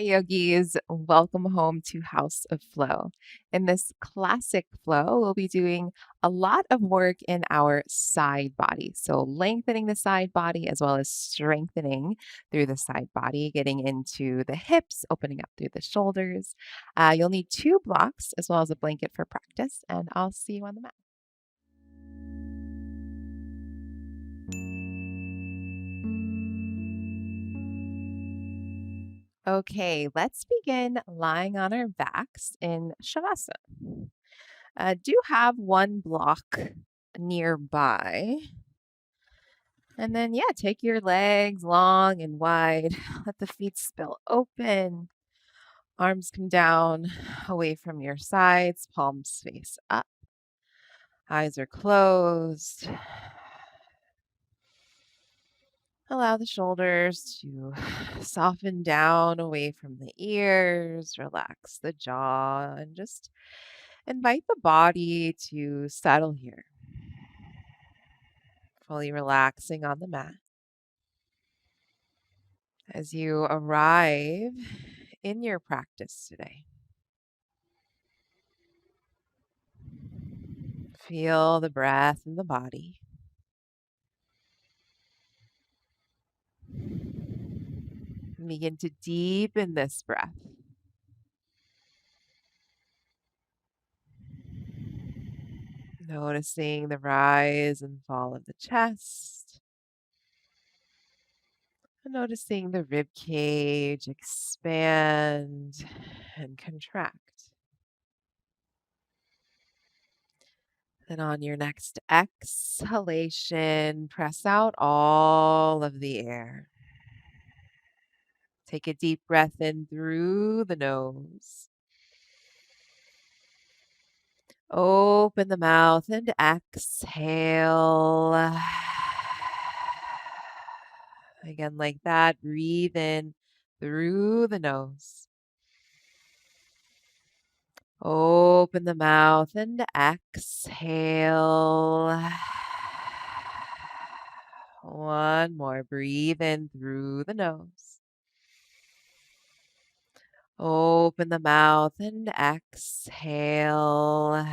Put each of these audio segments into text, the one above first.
Hey yogis, welcome home to House of Flow. In this classic flow, we'll be doing a lot of work in our side body. So, lengthening the side body as well as strengthening through the side body, getting into the hips, opening up through the shoulders. You'll need two blocks as well as a blanket for practice, and I'll see you on the mat. Okay, let's begin lying on our backs in Shavasana. Do have one block nearby. And then, yeah, take your legs long and wide. Let the feet spill open. Arms come down away from your sides, palms face up. Eyes are closed. Allow the shoulders to soften down away from the ears. Relax the jaw and just invite the body to settle here, fully relaxing on the mat. As you arrive in your practice today, feel the breath in the body. Begin to deepen this breath. Noticing the rise and fall of the chest. Noticing the rib cage expand and contract. Then on your next exhalation, press out all of the air. Take a deep breath in through the nose. Open the mouth and exhale. Again, like that. Breathe in through the nose. Open the mouth and exhale. One more. Breathe in through the nose. Open the mouth and exhale.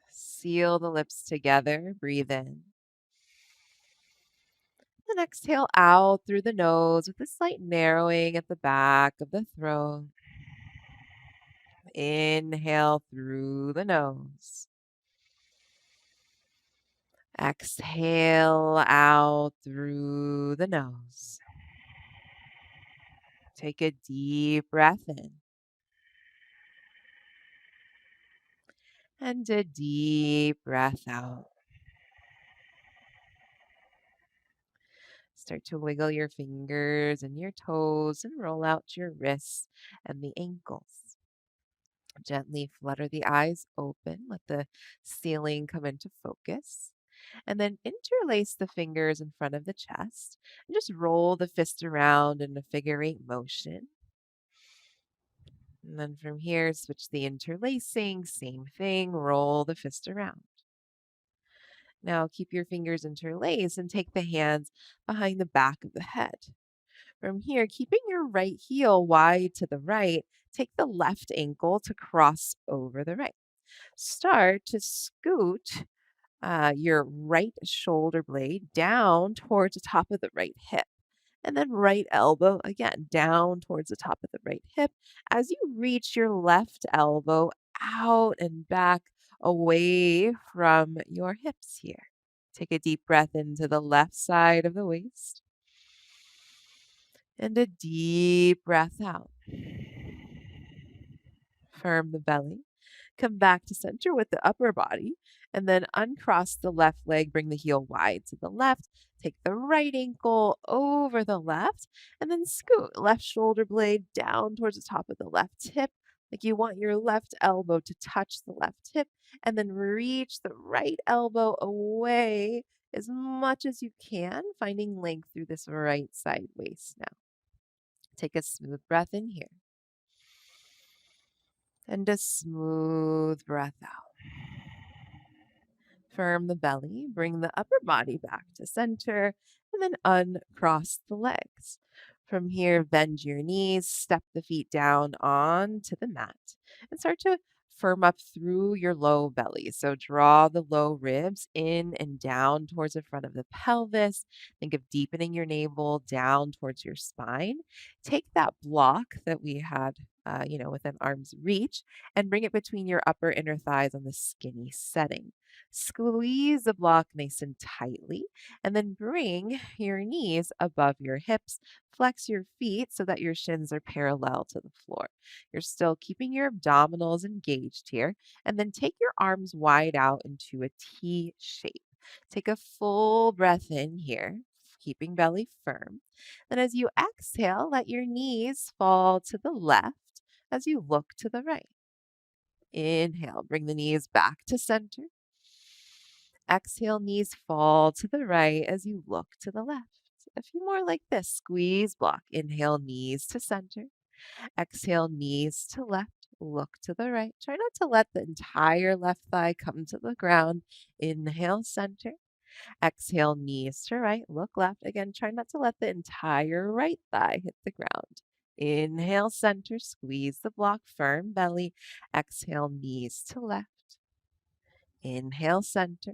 Seal the lips together. Breathe in. And exhale out through the nose with a slight narrowing at the back of the throat. Inhale through the nose. Exhale out through the nose. Take a deep breath in. And a deep breath out. Start to wiggle your fingers and your toes and roll out your wrists and the ankles. Gently flutter the eyes open. Let the ceiling come into focus. And then interlace the fingers in front of the chest and just roll the fist around in a figure eight motion. And then from here, switch the interlacing, same thing, roll the fist around. Now keep your fingers interlaced and take the hands behind the back of the head. From here, keeping your right heel wide to the right, take the left ankle to cross over the right. Start to scoot your right shoulder blade down towards the top of the right hip. And then right elbow again down towards the top of the right hip as you reach your left elbow out and back away from your hips here. Take a deep breath into the left side of the waist and a deep breath out. Firm the belly. Come back to center with the upper body and then uncross the left leg. Bring the heel wide to the left. Take the right ankle over the left and then scoot left shoulder blade down towards the top of the left hip. Like you want your left elbow to touch the left hip and then reach the right elbow away as much as you can, finding length through this right side waist now. Take a smooth breath in here. And a smooth breath out. Firm the belly, bring the upper body back to center, and then uncross the legs. From here, bend your knees, step the feet down onto the mat, and start to firm up through your low belly. So draw the low ribs in and down towards the front of the pelvis. Think of deepening your navel down towards your spine. Take that block that we had, within arm's reach, and bring it between your upper inner thighs on the skinny setting. Squeeze the block nice and tightly, and then bring your knees above your hips. Flex your feet so that your shins are parallel to the floor. You're still keeping your abdominals engaged here. And then take your arms wide out into a T shape. Take a full breath in here, keeping belly firm. Then as you exhale, let your knees fall to the left as you look to the right. Inhale, bring the knees back to center. Exhale, knees fall to the right as you look to the left. A few more like this. Squeeze, block. Inhale, knees to center. Exhale, knees to left. Look to the right. Try not to let the entire left thigh come to the ground. Inhale, center. Exhale, knees to right. Look left. Again, try not to let the entire right thigh hit the ground. Inhale, center. Squeeze the block. Firm belly. Exhale, knees to left. Inhale, center.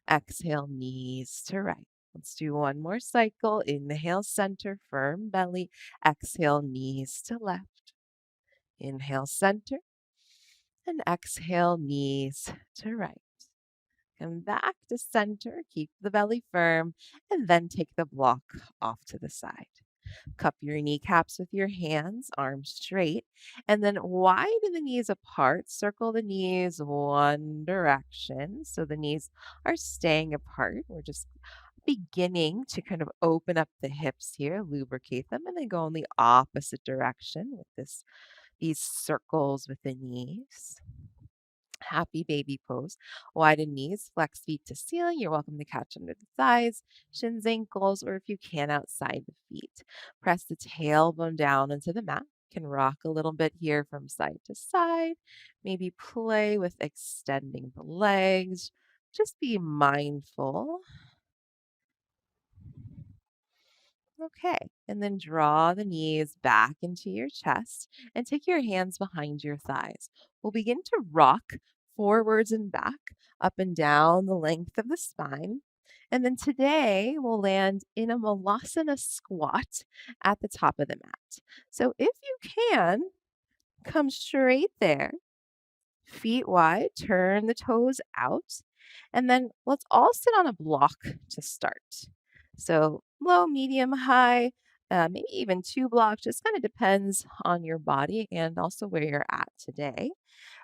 Exhale, knees to right. Let's do one more cycle. Inhale, center, firm belly. Exhale, knees to left. Inhale, center. And exhale, knees to right. Come back to center. Keep the belly firm. And then take the block off to the side. Cup your kneecaps with your hands, arms straight, and then widen the knees apart. Circle the knees one direction so the knees are staying apart. We're just beginning to kind of open up the hips here, lubricate them, and then go in the opposite direction with these circles with the knees. Happy baby pose. Widen knees, flex feet to ceiling. You're welcome to catch under the thighs, shins, ankles, or if you can, outside the feet. Press the tailbone down into the mat. Can rock a little bit here from side to side. Maybe play with extending the legs. Just be mindful. Okay, and then draw the knees back into your chest and take your hands behind your thighs. We'll begin to rock forwards and back, up and down the length of the spine. And then today we'll land in a malasana squat at the top of the mat. So if you can, come straight there, feet wide, turn the toes out, and then let's all sit on a block to start. So low, medium, high, maybe even 2 blocks, just kind of depends on your body and also where you're at today.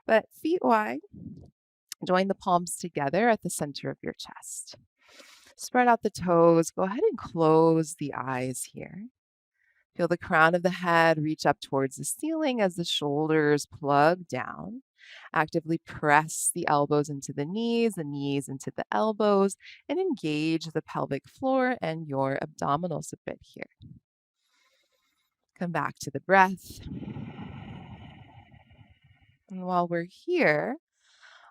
But feet wide, join the palms together at the center of your chest. Spread out the toes. Go ahead and close the eyes here. Feel the crown of the head reach up towards the ceiling as the shoulders plug down. Actively press the elbows into the knees into the elbows, and engage the pelvic floor and your abdominals a bit here. Come back to the breath. And while we're here,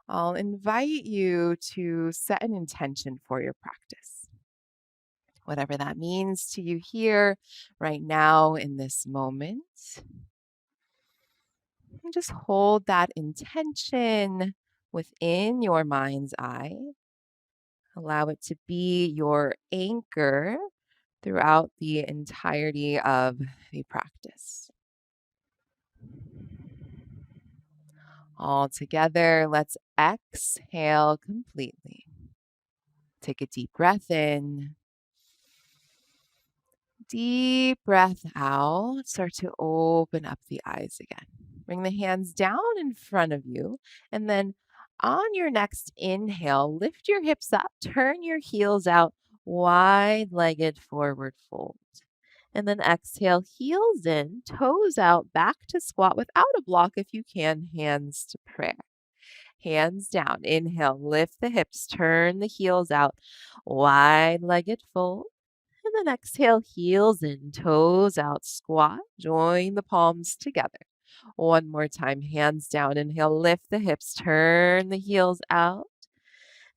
I'll invite you to set an intention for your practice. Whatever that means to you here, right now, in this moment. And just hold that intention within your mind's eye. Allow it to be your anchor throughout the entirety of the practice. All together, let's exhale completely. Take a deep breath in. Deep breath out. Start to open up the eyes again. Bring the hands down in front of you. And then on your next inhale, lift your hips up. Turn your heels out. Wide-legged forward fold. And then exhale, heels in, toes out, back to squat without a block if you can, hands to prayer. Hands down. Inhale, lift the hips, turn the heels out, wide-legged fold. And then exhale, heels in, toes out, squat. Join the palms together. One more time, hands down. Inhale, lift the hips, turn the heels out.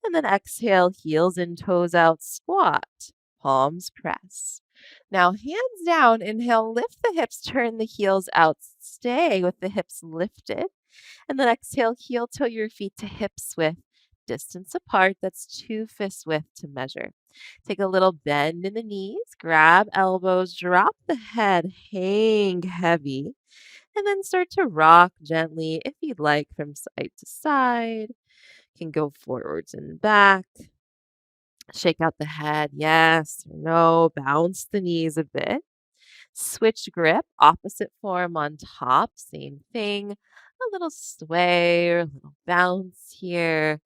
And then exhale, heels in, toes out, squat. Palms press. Now, hands down, inhale, lift the hips, turn the heels out, stay with the hips lifted. And then exhale, heel toe your feet to hips width, distance apart. That's 2 fists width to measure. Take a little bend in the knees, grab elbows, drop the head, hang heavy, and then start to rock gently if you'd like from side to side. Can go forwards and back. Shake out the head, yes or no. Bounce the knees a bit. Switch grip, opposite form on top, same thing. A little sway or a little bounce here.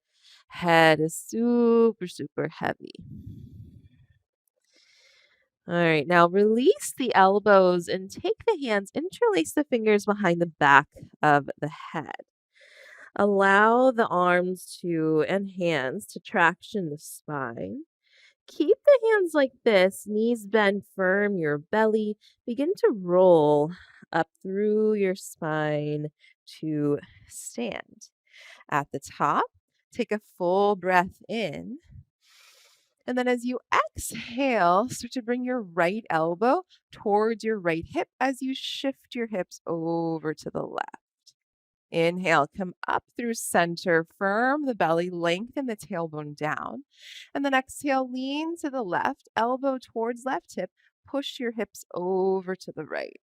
Head is super, super heavy. All right, now release the elbows and take the hands, interlace the fingers behind the back of the head. Allow the arms to and hands to traction the spine. Keep the hands like this, knees bend firm, your belly. Begin to roll up through your spine to stand. At the top, take a full breath in. And then as you exhale, start to bring your right elbow towards your right hip as you shift your hips over to the left. Inhale, come up through center, firm the belly, lengthen the tailbone down. And then exhale, lean to the left, elbow towards left hip, push your hips over to the right.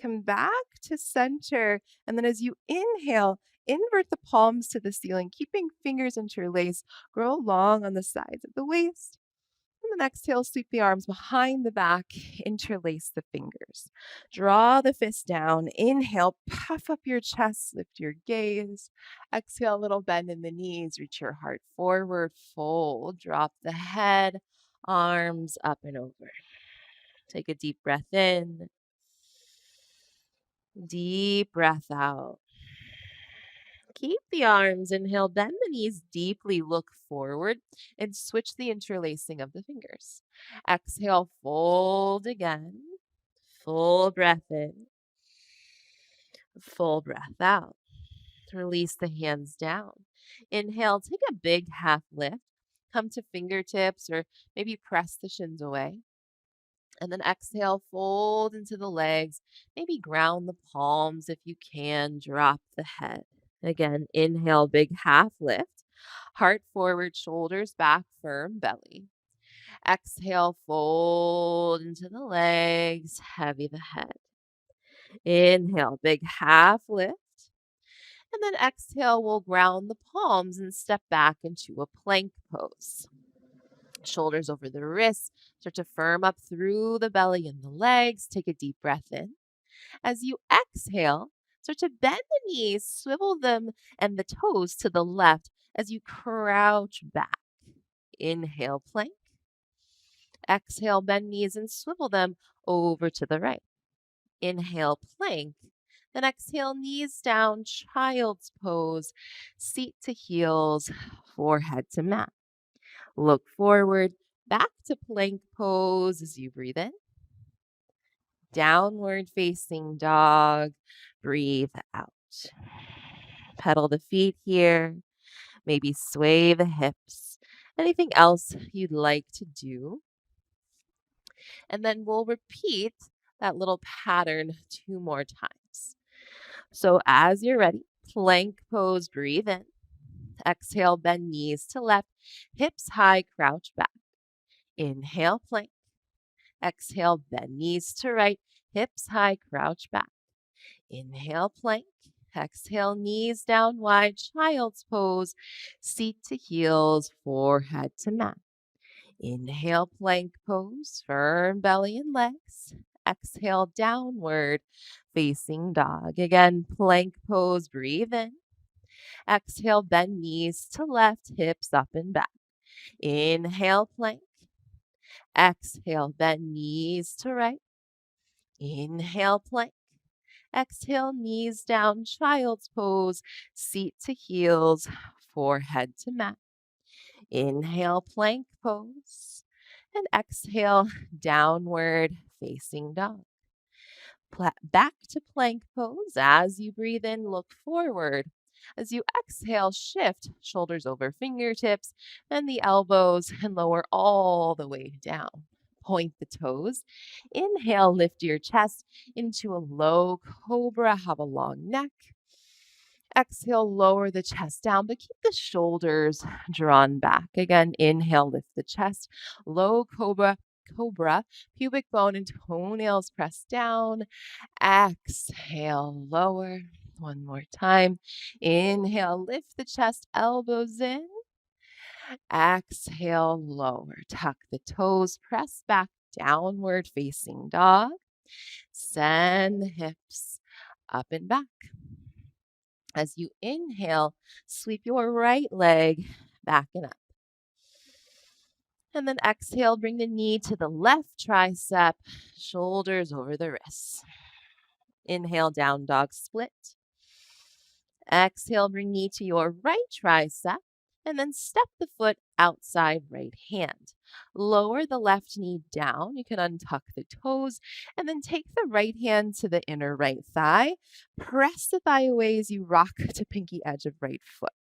Come back to center. And then as you inhale, invert the palms to the ceiling, keeping fingers interlaced, grow long on the sides of the waist. And then exhale, sweep the arms behind the back, interlace the fingers. Draw the fists down. Inhale, puff up your chest, lift your gaze. Exhale, a little bend in the knees, reach your heart forward, fold, drop the head, arms up and over. Take a deep breath in, deep breath out. Keep the arms, inhale, bend the knees deeply, look forward, and switch the interlacing of the fingers. Exhale, fold again. Full breath in, full breath out. Release the hands down. Inhale, take a big half lift. Come to fingertips or maybe press the shins away. And then exhale, fold into the legs. Maybe ground the palms if you can. Drop the head. Again, inhale, big half lift. Heart forward, shoulders back, firm belly. Exhale, fold into the legs, heavy the head. Inhale, big half lift. And then exhale, we'll ground the palms and step back into a plank pose. Shoulders over the wrists, start to firm up through the belly and the legs. Take a deep breath in. As you exhale, start to bend the knees, swivel them and the toes to the left as you crouch back. Inhale, plank. Exhale, bend knees and swivel them over to the right. Inhale, plank. Then exhale, knees down, child's pose, seat to heels, forehead to mat. Look forward, back to plank pose as you breathe in. Downward facing dog, breathe out. Pedal the feet here, maybe sway the hips. Anything else you'd like to do? And then we'll repeat that little pattern 2 more times. So as you're ready, plank pose, breathe in. Exhale, bend knees to left, hips high, crouch back. Inhale, plank. Exhale, bend knees to right, hips high, crouch back. Inhale, plank. Exhale, knees down wide, child's pose, seat to heels, forehead to mat. Inhale, plank pose, firm belly and legs. Exhale, downward facing dog. Again, plank pose, breathe in. Exhale, bend knees to left, hips up and back. Inhale, plank. Exhale, bend knees to right. Inhale, plank. Exhale, knees down, child's pose, seat to heels, forehead to mat. Inhale, plank pose. And exhale, downward facing dog. Back to plank pose. As you breathe in, look forward. As you exhale, shift shoulders over fingertips, bend the elbows and lower all the way down. Point the toes. Inhale, lift your chest into a low cobra. Have a long neck. Exhale, lower the chest down, but keep the shoulders drawn back. Again, inhale, lift the chest. Low cobra, pubic bone and toenails press down. Exhale, lower. One more time. Inhale, lift the chest, elbows in. Exhale, lower. Tuck the toes, press back, downward facing dog. Send the hips up and back. As you inhale, sweep your right leg back and up. And then exhale, bring the knee to the left tricep, shoulders over the wrists. Inhale, down dog split. Exhale, bring knee to your right tricep, and then step the foot outside right hand. Lower the left knee down. You can untuck the toes, and then take the right hand to the inner right thigh. Press the thigh away as you rock to pinky edge of right foot.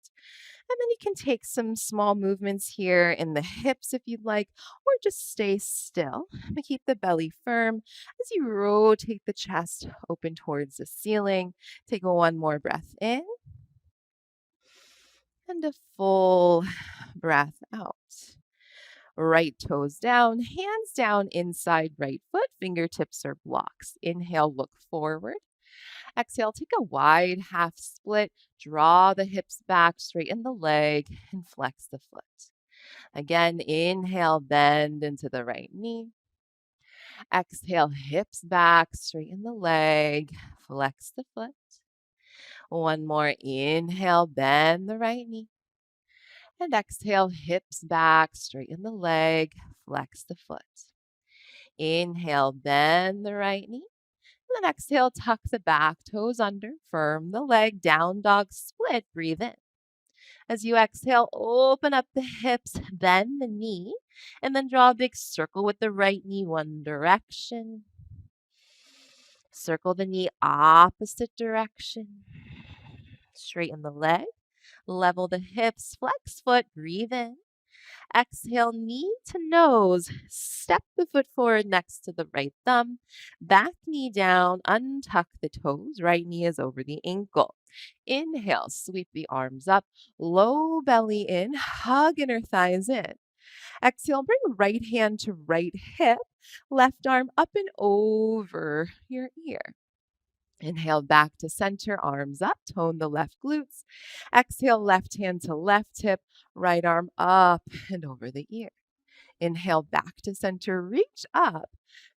And then you can take some small movements here in the hips if you'd like, or just stay still. But keep the belly firm as you rotate the chest open towards the ceiling. Take one more breath in and a full breath out. Right toes down, hands down inside right foot, fingertips are blocks. Inhale, look forward. Exhale, take a wide half split. Draw the hips back, straighten the leg, and flex the foot. Again, inhale, bend into the right knee. Exhale, hips back, straighten the leg, flex the foot. One more, inhale, bend the right knee. And exhale, hips back, straighten the leg, flex the foot. Inhale, bend the right knee. And then exhale, tuck the back toes under, firm the leg, down dog split, breathe in. As you exhale, open up the hips, bend the knee, and then draw a big circle with the right knee one direction. Circle the knee opposite direction. Straighten the leg, level the hips, flex foot, breathe in. Exhale, knee to nose. Step the foot forward next to the right thumb. Back knee down, untuck the toes. Right knee is over the ankle. Inhale, sweep the arms up. Low belly in, hug inner thighs in. Exhale, bring right hand to right hip. Left arm up and over your ear. Inhale back to center, arms up, tone the left glutes. Exhale, left hand to left hip, right arm up and over the ear. Inhale back to center, reach up.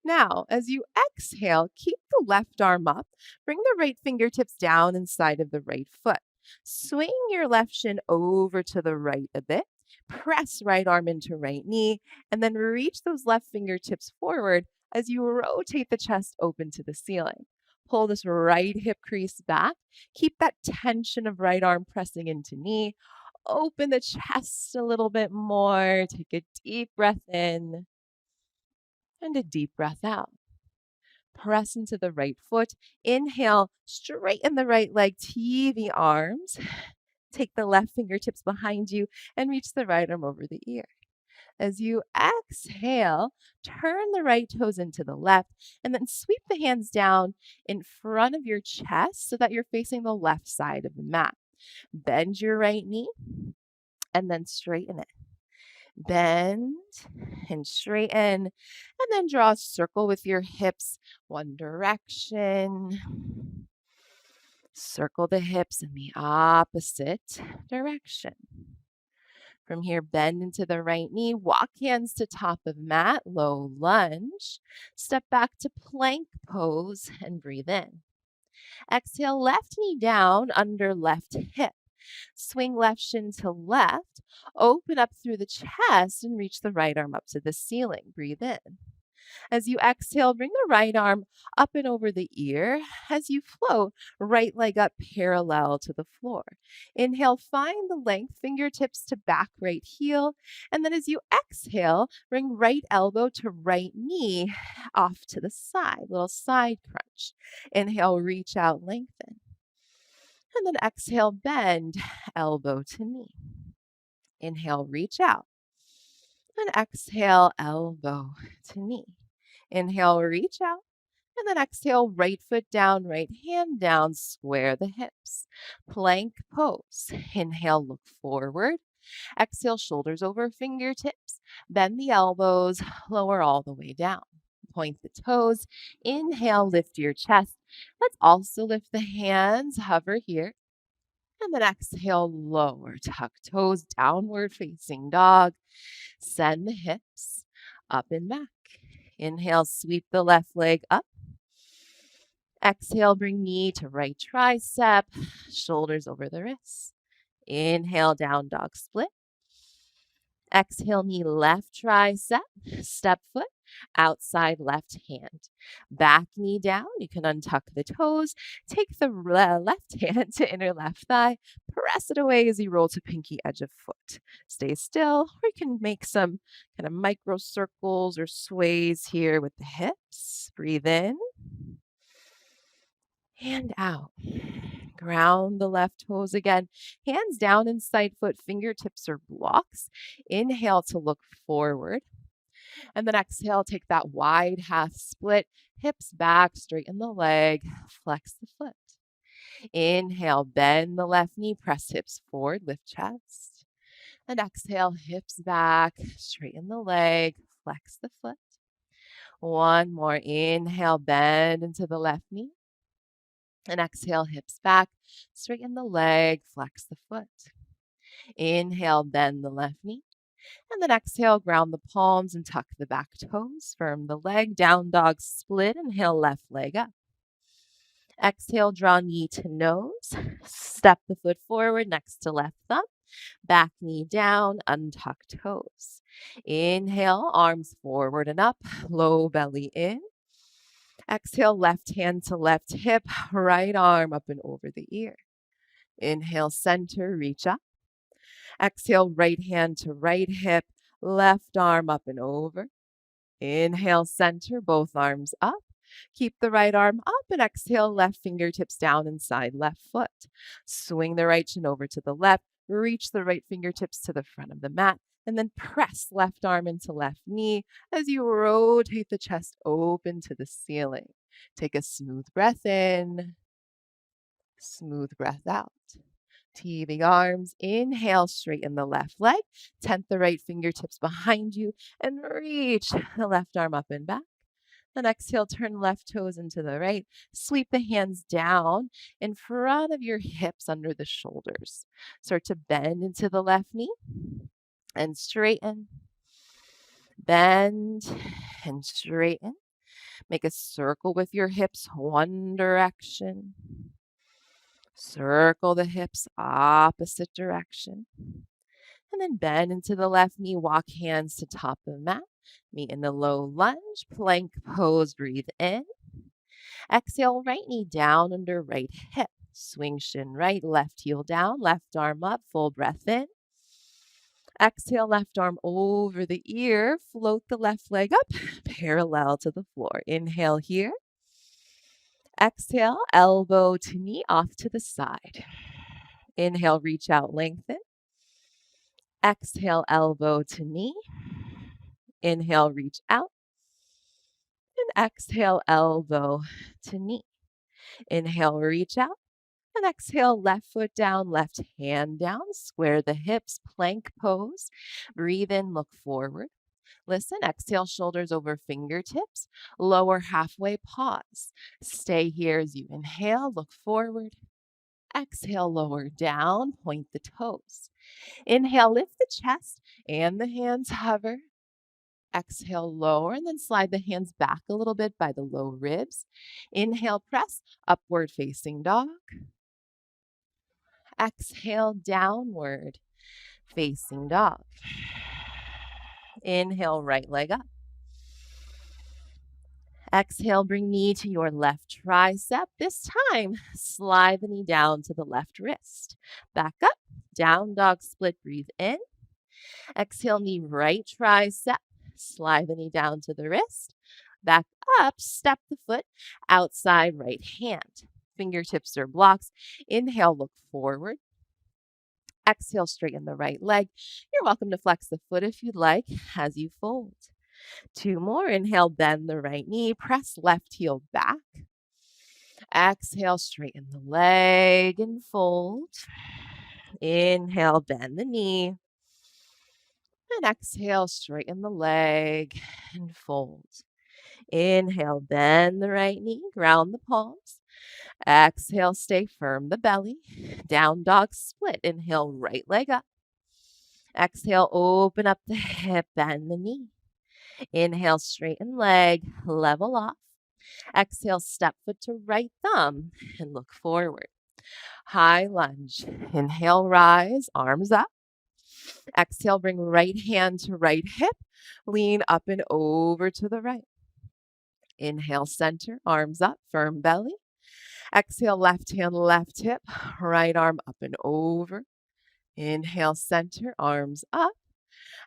Now, as you exhale, keep the left arm up. Bring the right fingertips down inside of the right foot. Swing your left shin over to the right a bit. Press right arm into right knee, and then reach those left fingertips forward as you rotate the chest open to the ceiling. Pull this right hip crease back. Keep that tension of right arm pressing into knee. Open the chest a little bit more. Take a deep breath in and a deep breath out. Press into the right foot. Inhale, straighten the right leg, TV arms. Take the left fingertips behind you and reach the right arm over the ear. As you exhale, turn the right toes into the left and then sweep the hands down in front of your chest so that you're facing the left side of the mat. Bend your right knee and then straighten it. Bend and straighten, and then draw a circle with your hips one direction. Circle the hips in the opposite direction. From here, bend into the right knee, walk hands to top of mat, low lunge. Step back to plank pose and breathe in. Exhale, left knee down under left hip. Swing left shin to left. Open up through the chest and reach the right arm up to the ceiling. Breathe in. As you exhale, bring the right arm up and over the ear. As you float, right leg up parallel to the floor. Inhale, find the length, fingertips to back right heel. And then as you exhale, bring right elbow to right knee off to the side, little side crunch. Inhale, reach out, lengthen. And then exhale, bend, elbow to knee. Inhale, reach out. And exhale, elbow to knee. Inhale, reach out. And then exhale, right foot down, right hand down, square the hips. Plank pose. Inhale, look forward. Exhale, shoulders over fingertips. Bend the elbows, lower all the way down. Point the toes. Inhale, lift your chest. Let's also lift the hands, hover here. And then exhale, lower, tuck toes, downward facing dog. Send the hips up and back. Inhale, sweep the left leg up. Exhale, bring knee to right tricep, shoulders over the wrists. Inhale, down dog split. Exhale, knee left tricep, step foot, outside left hand. Back knee down, you can untuck the toes. Take the left hand to inner left thigh. Press it away as you roll to pinky edge of foot. Stay still, or you can make some kind of micro circles or sways here with the hips. Breathe in and out. Ground the left toes again. Hands down inside foot, fingertips are blocks. Inhale to look forward. And then exhale, take that wide half split. Hips back, straighten the leg, flex the foot. Inhale, bend the left knee, press hips forward, lift chest. And exhale, hips back, straighten the leg, flex the foot. One more. Inhale, bend into the left knee. And exhale, hips back, straighten the leg, flex the foot. Inhale, bend the left knee. And then exhale, ground the palms and tuck the back toes. Firm the leg, down dog split. Inhale, left leg up. Exhale, draw knee to nose. Step the foot forward next to left thumb. Back knee down, untuck toes. Inhale, arms forward and up, low belly in. Exhale, left hand to left hip, right arm up and over the ear. Inhale, center, reach up. Exhale, right hand to right hip, left arm up and over. Inhale, center, both arms up. Keep the right arm up and exhale, left fingertips down inside left foot. Swing the right shin over to the left. Reach the right fingertips to the front of the mat. And then press left arm into left knee as you rotate the chest open to the ceiling. Take a smooth breath in, smooth breath out. Teething arms. Inhale, straighten the left leg. Tent the right fingertips behind you and reach the left arm up and back. Then exhale, turn left toes into the right. Sweep the hands down in front of your hips under the shoulders. Start to bend into the left knee and straighten. Bend and straighten. Make a circle with your hips one direction. Circle the hips opposite direction. And then bend into the left knee. Walk hands to top of the mat. Meet in the low lunge, plank pose, breathe in. Exhale, right knee down under right hip. Swing shin right, left heel down, left arm up, full breath in. Exhale, left arm over the ear, float the left leg up, parallel to the floor. Inhale here. Exhale, elbow to knee off to the side. Inhale, reach out, lengthen. Exhale, elbow to knee. Inhale, reach out. And exhale, elbow to knee. Inhale, reach out. And exhale, left foot down, left hand down. Square the hips, plank pose. Breathe in, look forward. Listen, exhale, shoulders over fingertips. Lower halfway, pause. Stay here as you inhale, look forward. Exhale, lower down, point the toes. Inhale, lift the chest and the hands hover. Exhale, lower, and then slide the hands back a little bit by the low ribs. Inhale, press, upward facing dog. Exhale, downward facing dog. Inhale, right leg up. Exhale, bring knee to your left tricep. This time, slide the knee down to the left wrist. Back up, down dog split, breathe in. Exhale, knee right tricep. Slide the knee down to the wrist. Back up, step the foot, outside right hand. Fingertips are blocks. Inhale, look forward. Exhale, straighten the right leg. You're welcome to flex the foot if you'd like as you fold. 2 more. Inhale, bend the right knee. Press left heel back. Exhale, straighten the leg and fold. Inhale, bend the knee. And exhale, straighten the leg and fold. Inhale, bend the right knee, ground the palms. Exhale, stay firm the belly. Down dog split. Inhale, right leg up. Exhale, open up the hip, bend the knee. Inhale, straighten leg, level off. Exhale, step foot to right thumb and look forward. High lunge. Inhale, rise, arms up. Exhale, bring right hand to right hip. Lean up and over to the right. Inhale, center, arms up, firm belly. Exhale, left hand, left hip, right arm up and over. Inhale, center, arms up.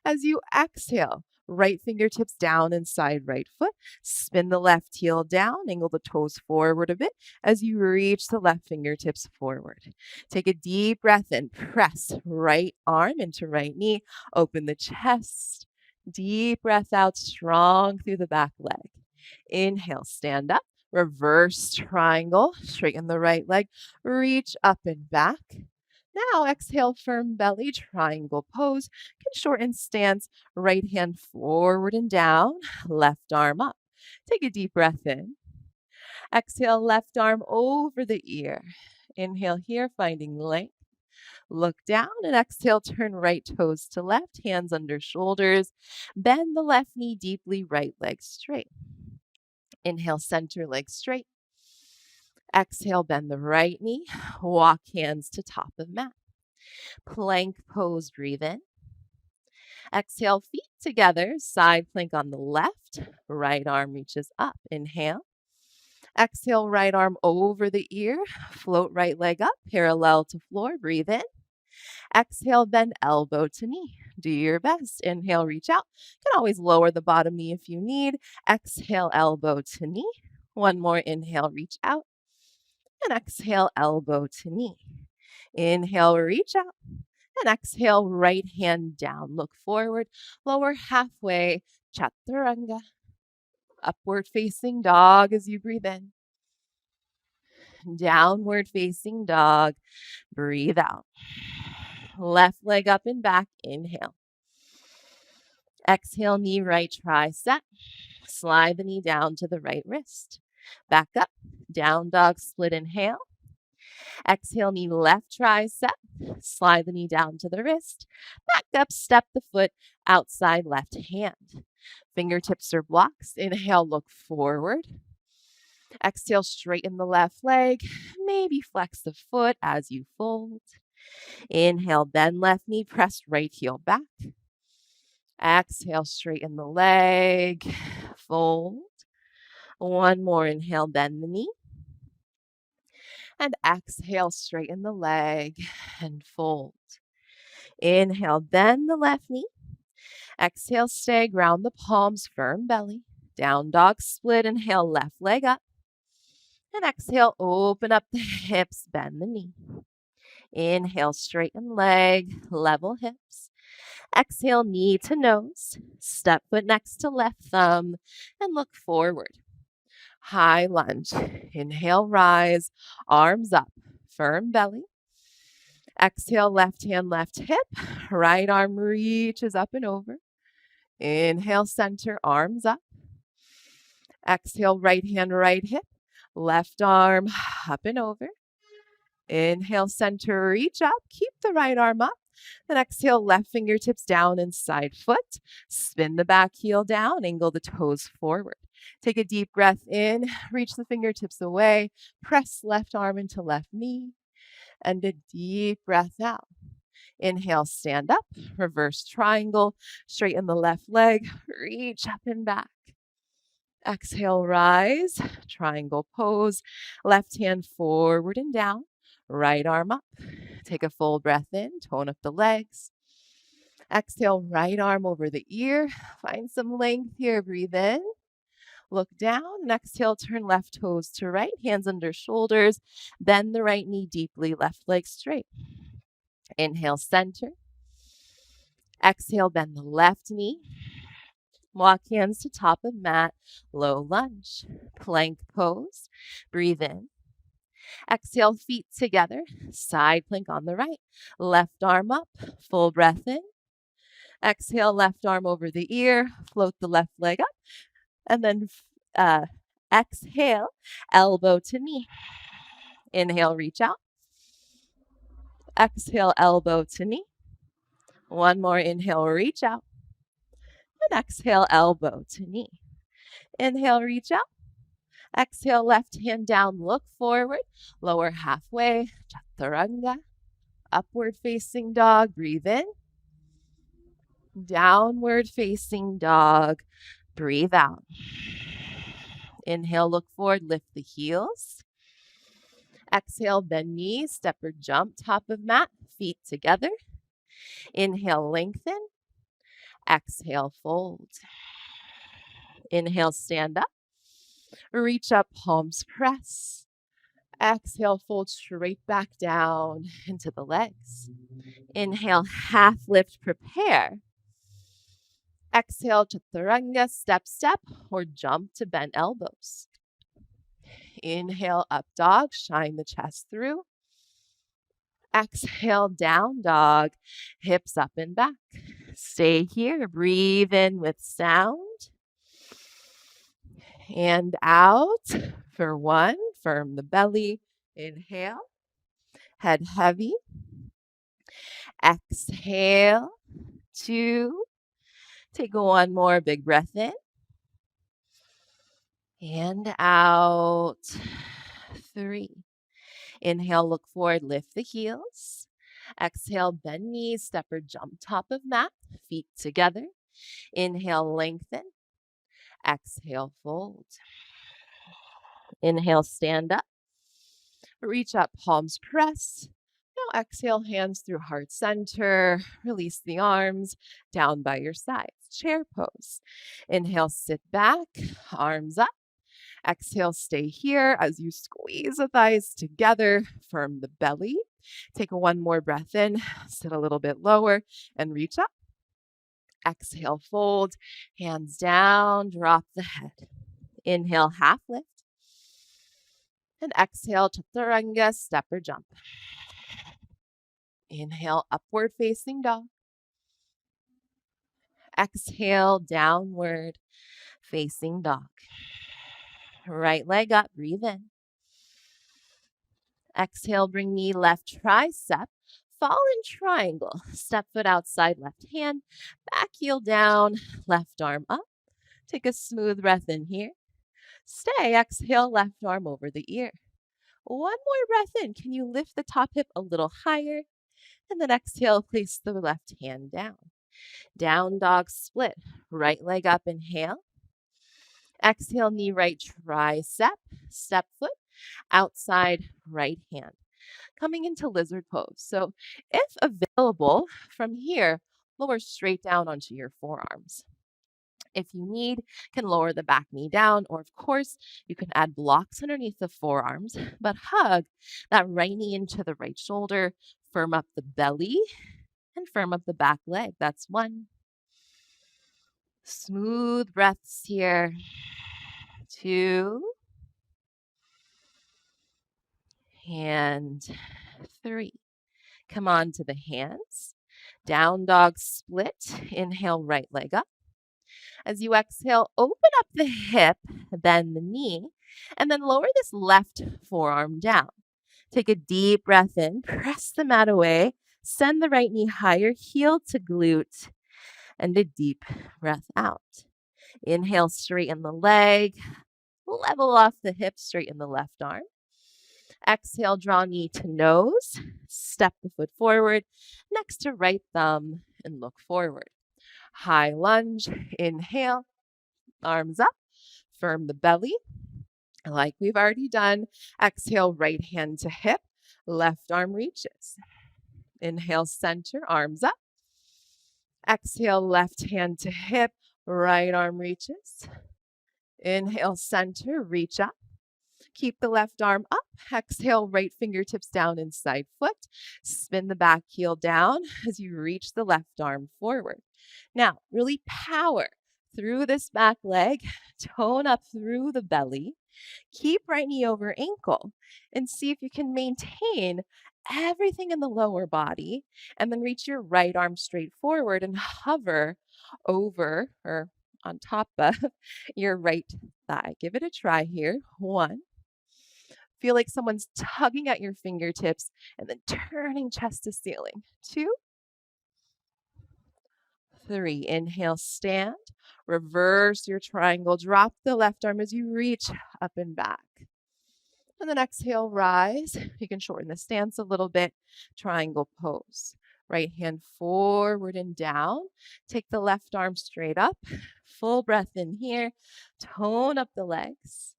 As you exhale, right fingertips down inside right foot. Spin the left heel down, angle the toes forward a bit as you reach the left fingertips forward. Take a deep breath in. Press right arm into right knee. Open the chest. Deep breath out, strong through the back leg. Inhale, stand up. Reverse triangle. Straighten the right leg. Reach up and back. Now exhale, firm belly, triangle pose. Can shorten stance, right hand forward and down, left arm up. Take a deep breath in. Exhale, left arm over the ear. Inhale here, finding length. Look down and exhale, turn right toes to left, hands under shoulders. Bend the left knee deeply, right leg straight. Inhale, center leg straight. Exhale, bend the right knee. Walk hands to top of mat. Plank pose, breathe in. Exhale, feet together, side plank on the left. Right arm reaches up. Inhale. Exhale, right arm over the ear. Float right leg up, parallel to floor. Breathe in. Exhale, bend elbow to knee. Do your best. Inhale, reach out. You can always lower the bottom knee if you need. Exhale, elbow to knee. One more. Inhale, reach out. And exhale, elbow to knee. Inhale, reach out. And exhale, right hand down. Look forward. Lower halfway. Chaturanga. Upward facing dog as you breathe in. Downward facing dog. Breathe out. Left leg up and back. Inhale. Exhale, knee right tricep. Slide the knee down to the right wrist. Back up. Down dog split. Inhale. Exhale, knee left tricep. Slide the knee down to the wrist. Back up, step the foot outside left hand. Fingertips are blocks. Inhale, look forward. Exhale, straighten the left leg. Maybe flex the foot as you fold. Inhale, bend left knee, press right heel back. Exhale, straighten the leg. Fold. One more. Inhale, bend the knee. And exhale, straighten the leg and fold. Inhale, bend the left knee. Exhale, stay, ground the palms, firm belly. Down dog split, inhale, left leg up. And exhale, open up the hips, bend the knee. Inhale, straighten leg, level hips. Exhale, knee to nose. Step foot next to left thumb and look forward. High lunge. Inhale, rise, arms up, firm belly. Exhale, left hand, left hip. Right arm reaches up and over. Inhale, center, arms up. Exhale, right hand, right hip. Left arm up and over. Inhale, center, reach up. Keep the right arm up. Then exhale, left fingertips down inside foot. Spin the back heel down, angle the toes forward. Take a deep breath in, reach the fingertips away, press left arm into left knee, and a deep breath out. Inhale, stand up, reverse triangle, straighten the left leg, reach up and back. Exhale, rise, triangle pose, left hand forward and down, right arm up. Take a full breath in, tone up the legs. Exhale, right arm over the ear. Find some length here, breathe in. Look down and exhale, turn left toes to right, hands under shoulders. Bend the right knee deeply, left leg straight. Inhale, center. Exhale, bend the left knee. Walk hands to top of mat, low lunge, plank pose. Breathe in. Exhale, feet together, side plank on the right. Left arm up, full breath in. Exhale, left arm over the ear, float the left leg up, and then exhale, elbow to knee. Inhale, reach out. Exhale, elbow to knee. One more inhale, reach out. And exhale, elbow to knee. Inhale, reach out. Exhale, left hand down, look forward. Lower halfway, chaturanga. Upward facing dog, breathe in. Downward facing dog, breathe out. Inhale, look forward, lift the heels. Exhale, bend knees, step or jump, top of mat, feet together. Inhale, lengthen. Exhale, fold. Inhale, stand up. Reach up, palms press. Exhale, fold straight back down into the legs. Inhale, half lift, prepare. Exhale, chaturanga, step, step, or jump to bend elbows. Inhale, up dog, shine the chest through. Exhale, down dog, hips up and back. Stay here, breathe in with sound. And out for one, firm the belly. Inhale, head heavy. Exhale, 2. Take one more big breath in. And out, 3. Inhale, look forward, lift the heels. Exhale, bend knees, step or jump top of mat, feet together. Inhale, lengthen. Exhale, fold. Inhale, stand up. Reach up, palms press. Now exhale, hands through heart center. Release the arms down by your sides. Chair pose. Inhale, sit back, arms up. Exhale, stay here as you squeeze the thighs together. Firm the belly. Take one more breath in. Sit a little bit lower and reach up. Exhale, fold. Hands down, drop the head. Inhale, half lift. And exhale, chaturanga, step or jump. Inhale, upward facing dog. Exhale, downward facing dog. Right leg up, breathe in. Exhale, bring knee left tricep. Fall in triangle. Step foot outside, left hand. Back heel down, left arm up. Take a smooth breath in here. Stay. Exhale, left arm over the ear. One more breath in. Can you lift the top hip a little higher? And then exhale, place the left hand down. Down dog split. Right leg up, inhale. Exhale, knee right tricep. Step foot outside, right hand. Coming into lizard pose. So if available, from here, lower straight down onto your forearms. If you need, can lower the back knee down, or of course, you can add blocks underneath the forearms, but hug that right knee into the right shoulder, firm up the belly, and firm up the back leg. That's 1. Smooth breaths here. 2. And 3. Come on to the hands. Down dog split. Inhale, right leg up. As you exhale, open up the hip, bend the knee, and then lower this left forearm down. Take a deep breath in, press the mat away, send the right knee higher, heel to glute, and a deep breath out. Inhale, straighten the leg, level off the hip, straighten the left arm. Exhale, draw knee to nose, step the foot forward, next to right thumb, and look forward. High lunge, inhale, arms up, firm the belly, like we've already done. Exhale, right hand to hip, left arm reaches. Inhale, center, arms up. Exhale, left hand to hip, right arm reaches. Inhale, center, reach up. Keep the left arm up. Exhale, right fingertips down inside foot. Spin the back heel down as you reach the left arm forward. Now, really power through this back leg. Tone up through the belly. Keep right knee over ankle and see if you can maintain everything in the lower body, and then reach your right arm straight forward and hover over or on top of your right thigh. Give it a try here. 1. Feel like someone's tugging at your fingertips and then turning chest to ceiling. 2, 3. Inhale, stand. Reverse your triangle. Drop the left arm as you reach up and back. And then exhale, rise. You can shorten the stance a little bit. Triangle pose. Right hand forward and down. Take the left arm straight up. Full breath in here. Tone up the legs.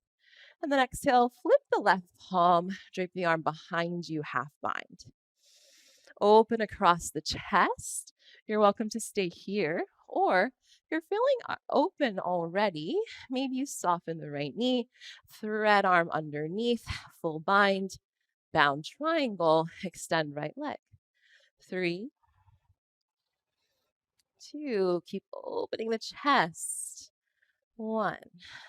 And then exhale, flip the left palm. Drape the arm behind you, half bind. Open across the chest. You're welcome to stay here, or if you're feeling open already, maybe you soften the right knee, thread arm underneath, full bind, bound triangle, extend right leg. 3, 2, keep opening the chest. 1,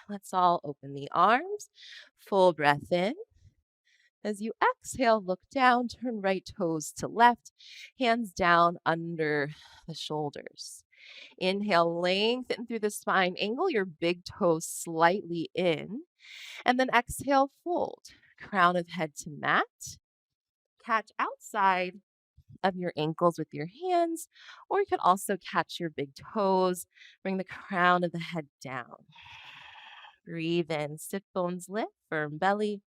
let's all open the arms, full breath in. As you exhale, look down, turn right toes to left, hands down under the shoulders. Inhale, lengthen through the spine, angle your big toes slightly in, and then exhale, fold. Crown of head to mat. Catch outside of your ankles with your hands, or you could also catch your big toes. Bring the crown of the head down. Breathe in, sit bones lift, firm belly.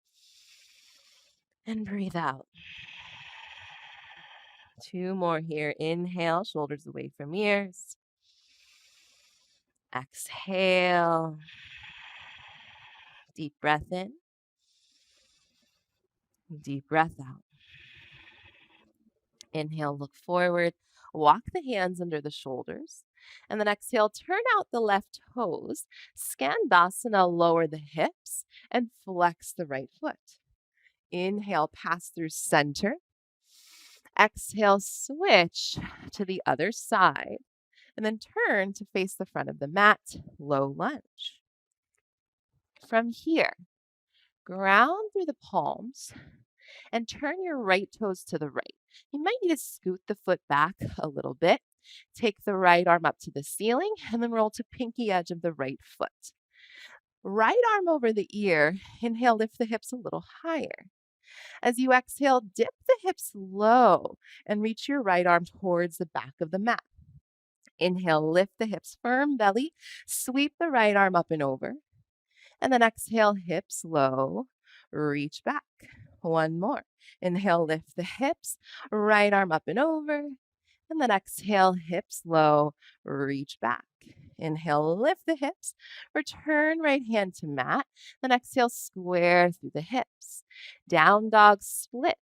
And breathe out. 2 more here. Inhale, shoulders away from ears. Exhale. Deep breath in. Deep breath out. Inhale, look forward. Walk the hands under the shoulders. And then exhale, turn out the left toes. Skandasana, lower the hips and flex the right foot. Inhale, pass through center. Exhale, switch to the other side. And then turn to face the front of the mat, low lunge. From here, ground through the palms and turn your right toes to the right. You might need to scoot the foot back a little bit. Take the right arm up to the ceiling and then roll to pinky edge of the right foot. Right arm over the ear. Inhale, lift the hips a little higher. As you exhale, dip the hips low and reach your right arm towards the back of the mat. Inhale, lift the hips, firm belly, sweep the right arm up and over. And then exhale, hips low, reach back. 1 more. Inhale, lift the hips, right arm up and over. And then exhale, hips low, reach back. Inhale, lift the hips, return right hand to mat. Then exhale, square through the hips. Down dog split.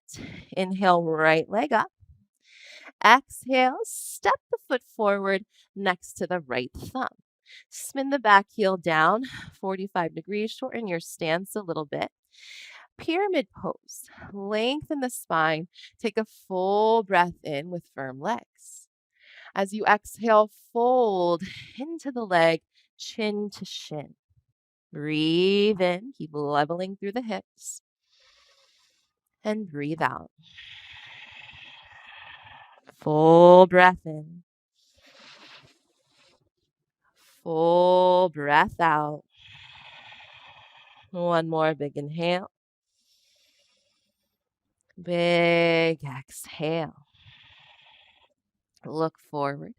Inhale, right leg up. Exhale, step the foot forward next to the right thumb. Spin the back heel down 45 degrees, shorten your stance a little bit. Pyramid pose, lengthen the spine, take a full breath in with firm legs. As you exhale, fold into the leg, chin to shin. Breathe in, keep leveling through the hips. And breathe out. Full breath in. Full breath out. 1 more big inhale. Big exhale. Look forward.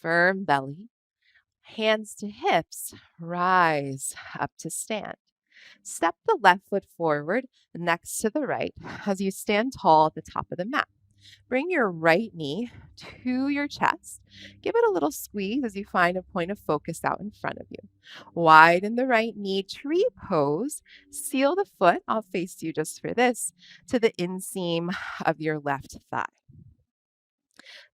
Firm belly. Hands to hips. Rise up to stand. Step the left foot forward next to the right as you stand tall at the top of the mat. Bring your right knee to your chest. Give it a little squeeze as you find a point of focus out in front of you. Widen the right knee, tree pose. Seal the foot, I'll face you just for this, to the inseam of your left thigh.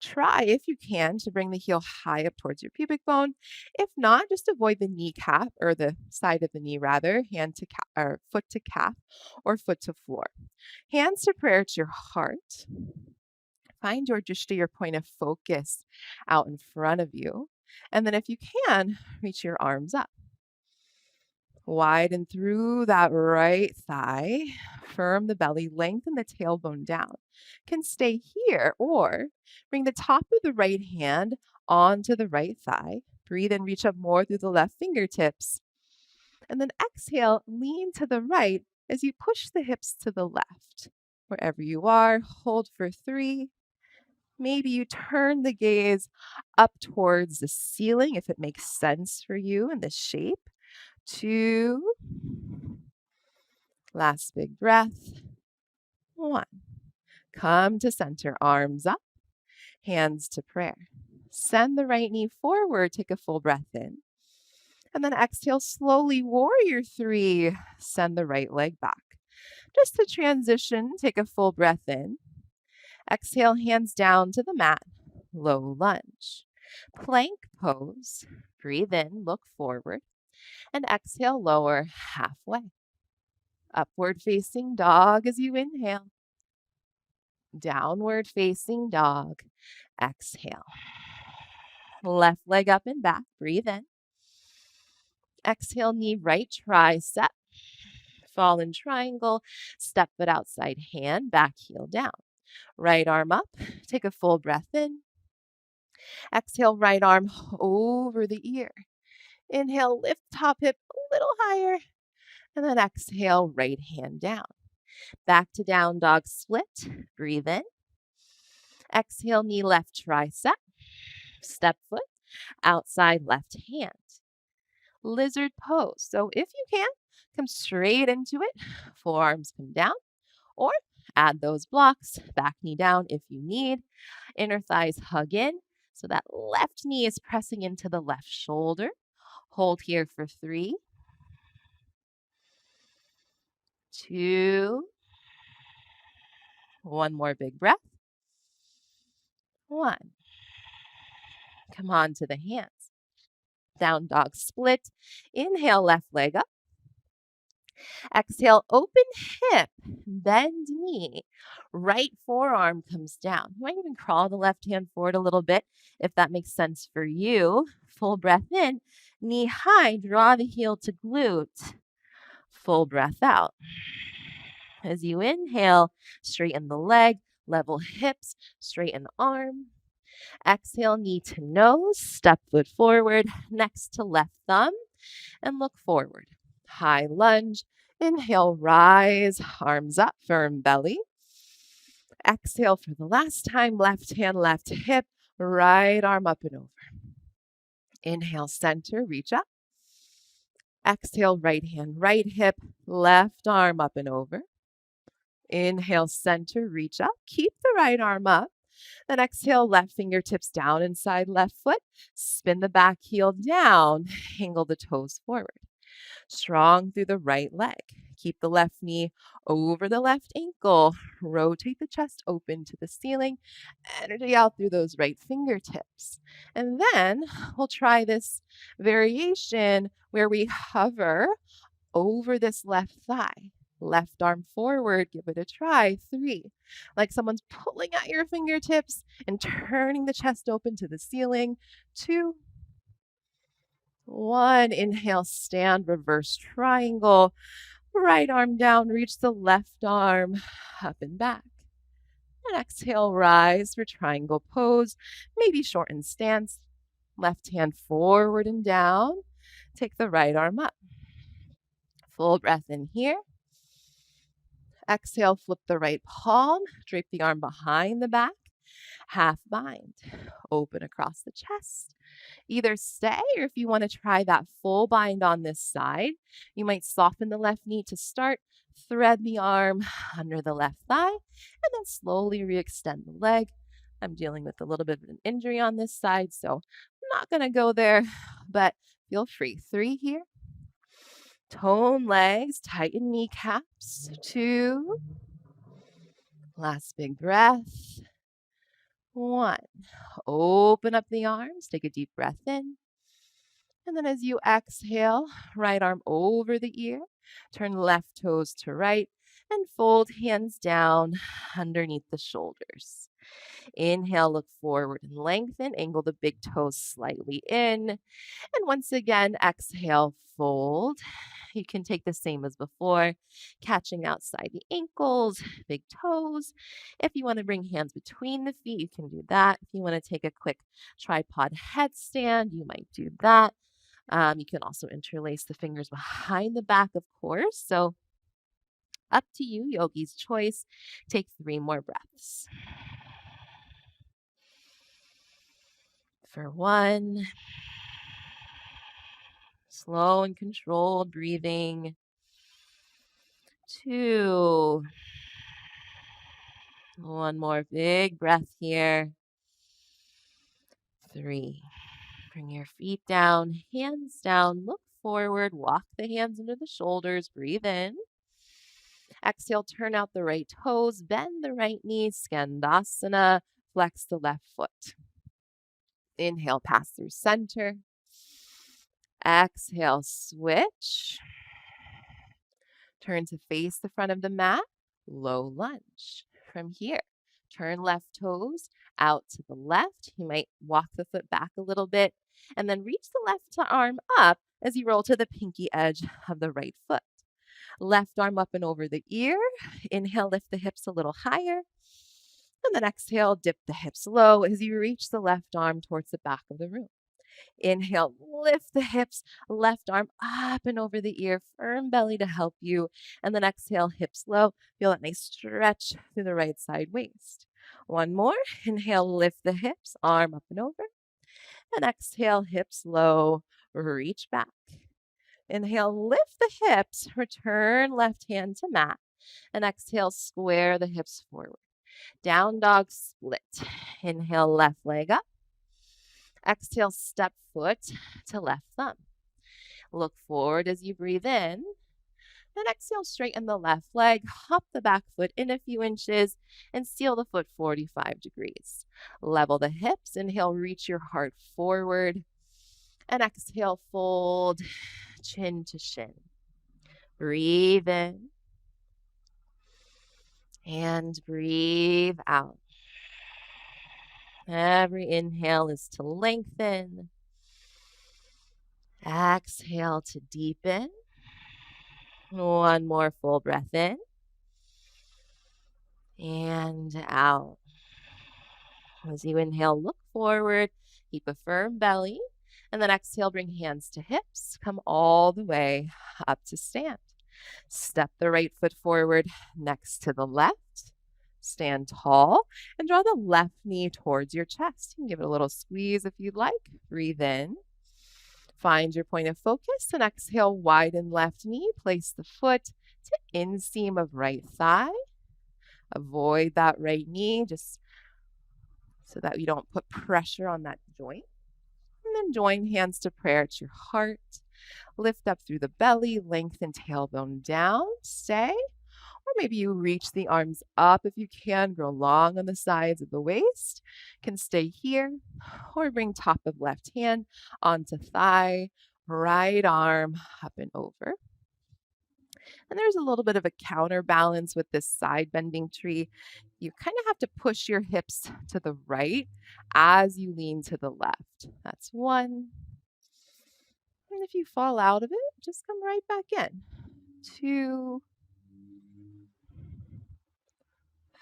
Try, if you can, to bring the heel high up towards your pubic bone. If not, just avoid the kneecap or the side of the knee rather, hand to calf or foot to calf or foot to floor. Hands to prayer to your heart. Find your drishti, your point of focus, out in front of you. And then if you can, reach your arms up. Widen through that right thigh. Firm the belly, lengthen the tailbone down. Can stay here or bring the top of the right hand onto the right thigh. Breathe and reach up more through the left fingertips. And then exhale, lean to the right as you push the hips to the left. Wherever you are, hold for 3. Maybe you turn the gaze up towards the ceiling if it makes sense for you in this shape. 2. Last big breath. 1. Come to center, arms up, hands to prayer. Send the right knee forward, take a full breath in. And then exhale slowly, warrior 3. Send the right leg back. Just to transition, take a full breath in. Exhale, hands down to the mat, low lunge. Plank pose, breathe in, look forward, and exhale, lower halfway. Upward facing dog as you inhale. Downward facing dog, exhale. Left leg up and back, breathe in. Exhale, knee right tricep. Fallen triangle, step foot outside hand, back heel down. Right arm up, take a full breath in. Exhale, right arm over the ear. Inhale, lift top hip a little higher. And then exhale, right hand down. Back to down dog split. Breathe in. Exhale, knee left tricep. Step foot, outside left hand. Lizard pose. So if you can, come straight into it. Forearms come down. Or add those blocks. Back knee down if you need. Inner thighs hug in. So that left knee is pressing into the left shoulder. Hold here for 3. 2. 1 more big breath. 1. Come on to the hands. Down dog split. Inhale, left leg up. Exhale, open hip, bend knee. Right forearm comes down. You might even crawl the left hand forward a little bit if that makes sense for you. Full breath in. Knee high, draw the heel to glute. Full breath out. As you inhale, straighten the leg, level hips, straighten arm. Exhale, knee to nose, step foot forward, next to left thumb, and look forward. High lunge. Inhale, rise, arms up, firm belly. Exhale for the last time, left hand, left hip, right arm up and over. Inhale, center, reach up. Exhale, right hand, right hip, left arm up and over. Inhale, center, reach up. Keep the right arm up. Then exhale, left fingertips down inside left foot. Spin the back heel down. Angle the toes forward. Strong through the right leg. Keep the left knee over the left ankle. Rotate the chest open to the ceiling. Energy out through those right fingertips. And then we'll try this variation where we hover over this left thigh. Left arm forward, give it a try. 3. Like someone's pulling at your fingertips and turning the chest open to the ceiling. 2. 1. Inhale, stand, reverse triangle. Right arm down, reach the left arm up and back. And exhale, rise for triangle pose. Maybe shorten stance. Left hand forward and down. Take the right arm up. Full breath in here. Exhale, flip the right palm, drape the arm behind the back, half bind, open across the chest. Either stay, or if you want to try that full bind on this side, you might soften the left knee to start, thread the arm under the left thigh, and then slowly re-extend the leg. I'm dealing with a little bit of an injury on this side, so I'm not going to go there, but feel free. 3 here. Tone legs, tighten kneecaps. 2. Last big breath. 1. Open up the arms. Take a deep breath in. And then as you exhale, right arm over the ear. Turn left toes to right and fold hands down underneath the shoulders. Inhale, look forward and lengthen. Angle the big toes slightly in. And once again, exhale, fold. You can take the same as before, catching outside the ankles, big toes. If you want to bring hands between the feet, you can do that. If you want to take a quick tripod headstand, you might do that. You can also interlace the fingers behind the back, of course. So up to you, yogi's choice. Take 3 more breaths. For 1, slow and controlled breathing. 2, one more big breath here. 3, bring your feet down, hands down, look forward, walk the hands under the shoulders, breathe in. Exhale, turn out the right toes, bend the right knee, Skandasana, flex the left foot. Inhale, pass through center. Exhale, switch. Turn to face the front of the mat, low lunge. From here, turn left toes out to the left. You might walk the foot back a little bit and then reach the left arm up as you roll to the pinky edge of the right foot. Left arm up and over the ear. Inhale, lift the hips a little higher. And then exhale, dip the hips low as you reach the left arm towards the back of the room. Inhale, lift the hips, left arm up and over the ear, firm belly to help you. And then exhale, hips low. Feel that nice stretch through the right side waist. One more. Inhale, lift the hips, arm up and over. And exhale, hips low, reach back. Inhale, lift the hips, return left hand to mat. And exhale, square the hips forward. Down dog split. Inhale, left leg up. Exhale, step foot to left thumb. Look forward as you breathe in. Then exhale, straighten the left leg, hop the back foot in a few inches, and seal the foot 45 degrees. Level the hips. Inhale, reach your heart forward. And exhale, fold chin to shin. Breathe in. And breathe out. Every inhale is to lengthen. Exhale to deepen. One more full breath in. And out. As you inhale, look forward. Keep a firm belly. And then exhale, bring hands to hips. Come all the way up to stand. Step the right foot forward next to the left. Stand tall and draw the left knee towards your chest. You can give it a little squeeze if you'd like. Breathe in. Find your point of focus and exhale, widen left knee. Place the foot to inseam of right thigh. Avoid that right knee just so that you don't put pressure on that joint. And then join hands to prayer at your heart. Lift up through the belly, lengthen tailbone down, stay. Or maybe you reach the arms up if you can, grow long on the sides of the waist. Can stay here or bring top of left hand onto thigh, right arm up and over. And there's a little bit of a counterbalance with this side bending tree. You kind of have to push your hips to the right as you lean to the left. That's 1. And if you fall out of it, just come right back in. 2,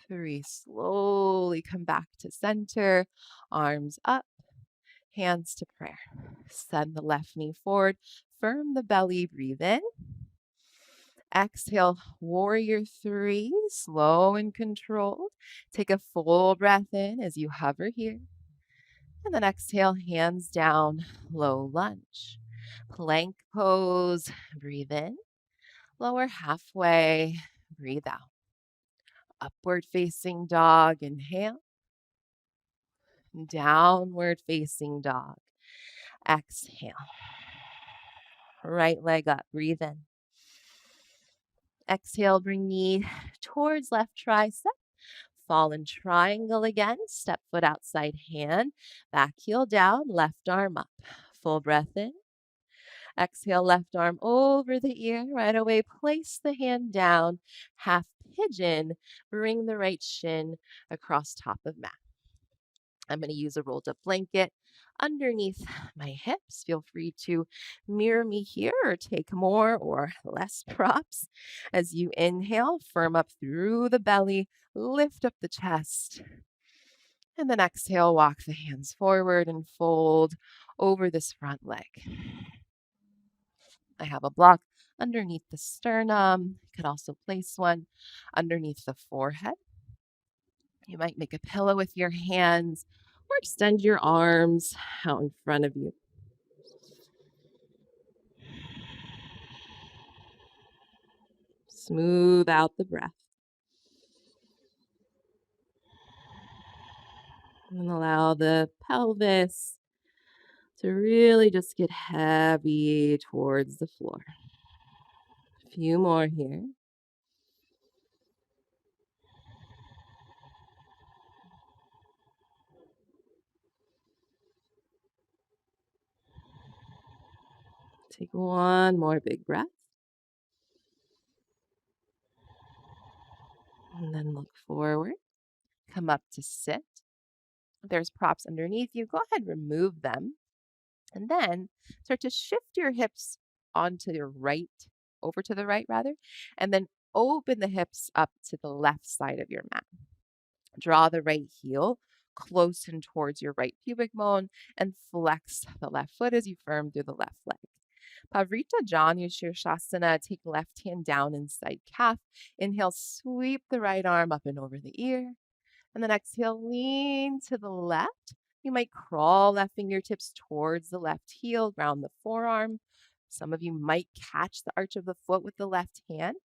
3, slowly come back to center, arms up, hands to prayer. Send the left knee forward, firm the belly, breathe in. Exhale, warrior 3, slow and controlled. Take a full breath in as you hover here. And then exhale, hands down, low lunge. Plank pose, breathe in. Lower halfway, breathe out. Upward facing dog, inhale. Downward facing dog, exhale. Right leg up, breathe in. Exhale, bring knee towards left tricep. Fallen triangle again. Step foot outside hand. Back heel down. Left arm up. Full breath in. Exhale, left arm over the ear. Right away, place the hand down. Half pigeon. Bring the right shin across top of mat. I'm going to use a rolled up blanket underneath my hips. Feel free to mirror me here or take more or less props. As you inhale, firm up through the belly, lift up the chest. And then exhale, walk the hands forward and fold over this front leg. I have a block underneath the sternum. You could also place one underneath the forehead. You might make a pillow with your hands or extend your arms out in front of you. Smooth out the breath. And allow the pelvis to really just get heavy towards the floor. A few more here. Take one more big breath. And then look forward. Come up to sit. If there's props underneath you, go ahead, remove them. And then start to shift your hips onto your right, over to the right rather, and then open the hips up to the left side of your mat. Draw the right heel close in towards your right pubic bone and flex the left foot as you firm through the left leg. Pavrita Janu Shirshasana, take left hand down inside calf. Inhale, sweep the right arm up and over the ear. And then exhale, lean to the left. You might crawl left fingertips towards the left heel, ground the forearm. Some of you might catch the arch of the foot with the left hand,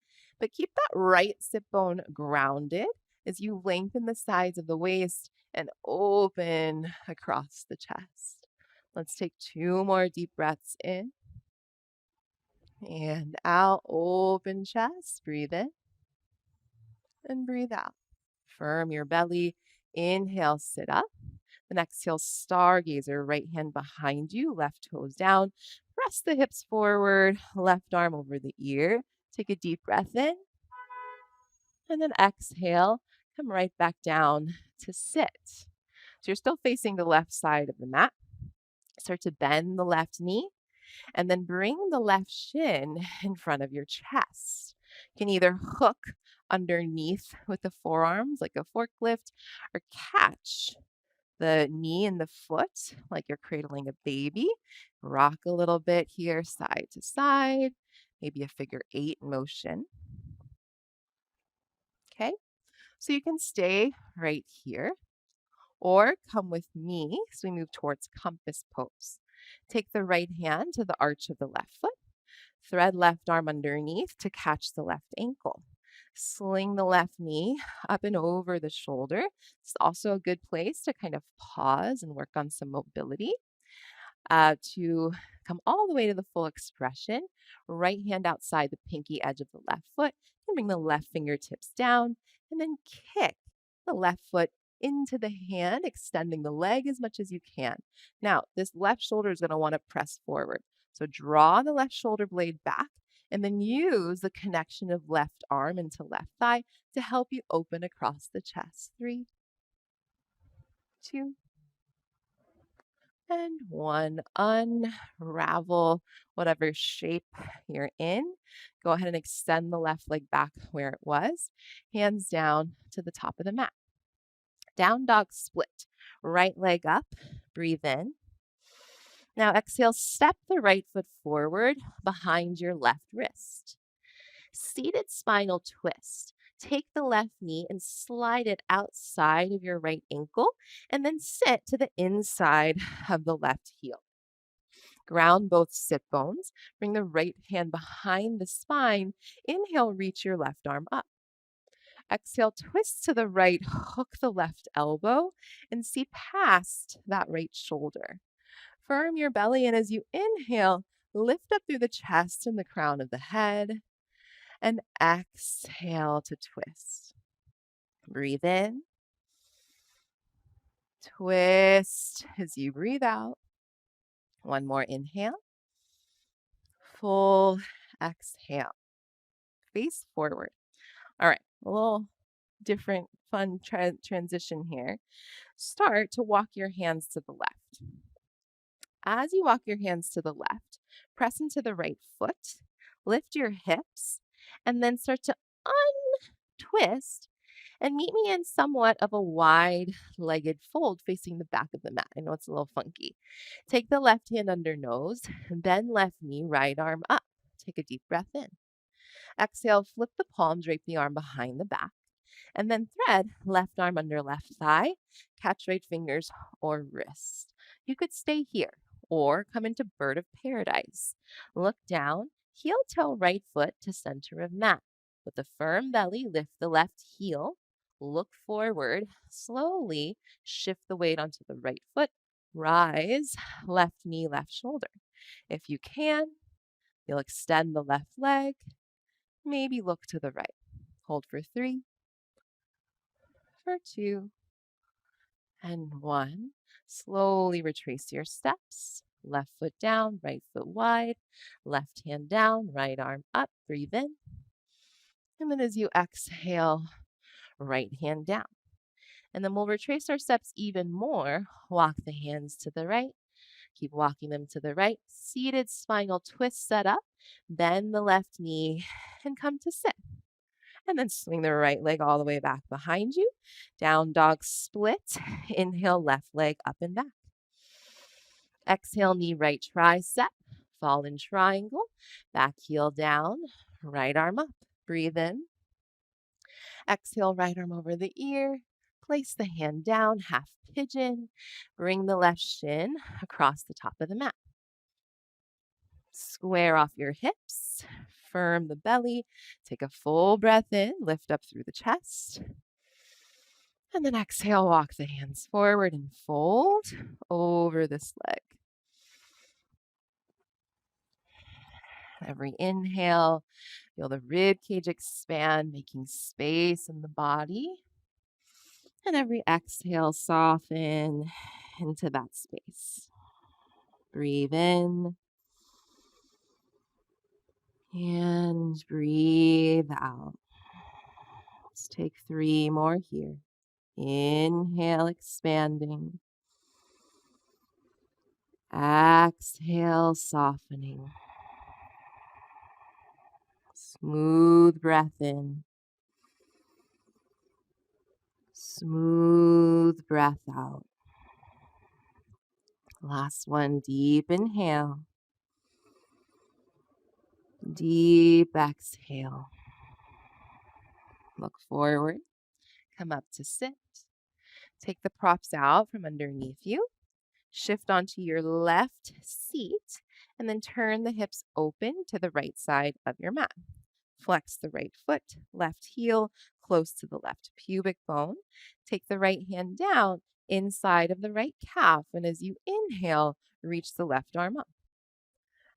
but keep that right sit bone grounded as you lengthen the sides of the waist and open across the chest. Let's take 2 more deep breaths in and out. Open chest. Breathe in and breathe out. Firm your belly. Inhale, sit up. Then exhale, stargazer, right hand behind you, left toes down. Press the hips forward, left arm over the ear. Take a deep breath in. And then exhale, come right back down to sit. So you're still facing the left side of the mat. Start to bend the left knee and then bring the left shin in front of your chest. You can either hook underneath with the forearms like a forklift or catch the knee and the foot like you're cradling a baby. Rock a little bit here, side to side, maybe a figure 8 motion. Okay, so you can stay right here or come with me as we move towards compass pose. Take the right hand to the arch of the left foot. Thread left arm underneath to catch the left ankle. Sling the left knee up and over the shoulder. It's also a good place to kind of pause and work on some mobility. To come all the way to the full expression. Right hand outside the pinky edge of the left foot. And bring the left fingertips down and then kick the left foot into the hand, extending the leg as much as you can. Now, this left shoulder is going to want to press forward. So draw the left shoulder blade back and then use the connection of left arm into left thigh to help you open across the chest. 3, 2, and 1. Unravel whatever shape you're in. Go ahead and extend the left leg back where it was. Hands down to the top of the mat. Down dog split. Right leg up. Breathe in. Now exhale, step the right foot forward behind your left wrist. Seated spinal twist. Take the left knee and slide it outside of your right ankle and then sit to the inside of the left heel. Ground both sit bones. Bring the right hand behind the spine. Inhale, reach your left arm up. Exhale, twist to the right, hook the left elbow, and see past that right shoulder. Firm your belly, and as you inhale, lift up through the chest and the crown of the head, and exhale to twist. Breathe in Twist as you breathe out. One more inhale. Full exhale. Face forward. All right, a little different fun transition here. Start to walk your hands to the left. As you walk your hands to the left, press into the right foot, lift your hips, and then start to untwist and meet me in somewhat of a wide-legged fold facing the back of the mat. I know it's a little funky. Take the left hand under nose, bend left knee, right arm up. Take a deep breath in. Exhale, flip the palm, drape the arm behind the back, and then thread left arm under left thigh, catch right fingers or wrist. You could stay here or come into bird of paradise. Look down, heel toe right foot to center of mat. With a firm belly, lift the left heel, look forward, slowly shift the weight onto the right foot, rise, left knee, left shoulder. If you can, you'll extend the left leg, maybe look to the right. Hold for 3, for 2, and 1. Slowly retrace your steps. Left foot down, right foot wide, left hand down, right arm up. Breathe in. And then as you exhale, right hand down. And then we'll retrace our steps even more. Walk the hands to the right. Keep walking them to the right. Seated spinal twist set up. Bend the left knee and come to sit. And then swing the right leg all the way back behind you. Down dog split. Inhale, left leg up and back. Exhale, knee right tricep. Fall in triangle. Back heel down. Right arm up. Breathe in. Exhale, right arm over the ear. Place the hand down, half pigeon. Bring the left shin across the top of the mat. Square off your hips. Firm the belly. Take a full breath in. Lift up through the chest. And then exhale, walk the hands forward and fold over this leg. Every inhale, feel the rib cage expand, making space in the body. And every exhale, soften into that space. Breathe in. And breathe out. Let's take 3 more here. Inhale, expanding. Exhale, softening. Smooth breath in. Smooth breath out. Last one, deep inhale. Deep exhale. Look forward. Come up to sit. Take the props out from underneath you. Shift onto your left seat and then turn the hips open to the right side of your mat. Flex the right foot, left heel close to the left pubic bone. Take the right hand down inside of the right calf, and as you inhale, reach the left arm up.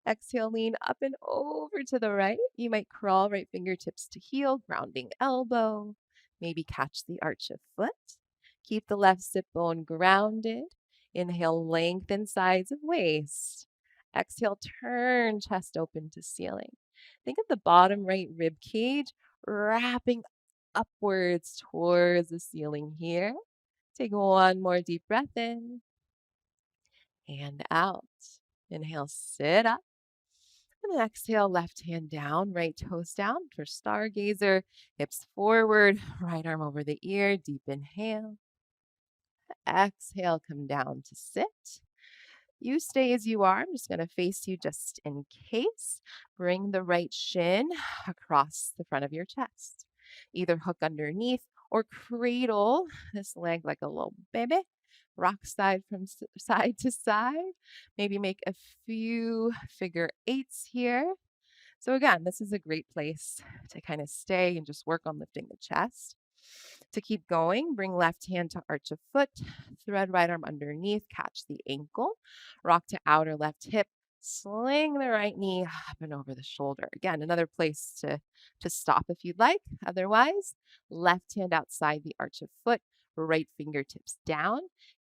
Exhale, lean up and over to the right. You might crawl right fingertips to heel, grounding elbow. Maybe catch the arch of foot. Keep the left sit bone grounded. Inhale, lengthen sides of waist. Exhale, turn chest open to ceiling. Think of the bottom right rib cage wrapping upwards towards the ceiling here. Take one more deep breath in and out. Inhale, sit up. And then exhale, left hand down, right toes down for stargazer. Hips forward, right arm over the ear. Deep inhale. Exhale, come down to sit. You stay as you are. I'm just going to face you just in case. Bring the right shin across the front of your chest. Either hook underneath or cradle this leg like a little baby. Rock side from side to side. Maybe make a few figure 8s here. So again, this is a great place to kind of stay and just work on lifting the chest. To keep going, bring left hand to arch of foot, thread right arm underneath, catch the ankle, rock to outer left hip, sling the right knee up and over the shoulder. Again, another place to stop if you'd like. Otherwise, left hand outside the arch of foot, right fingertips down.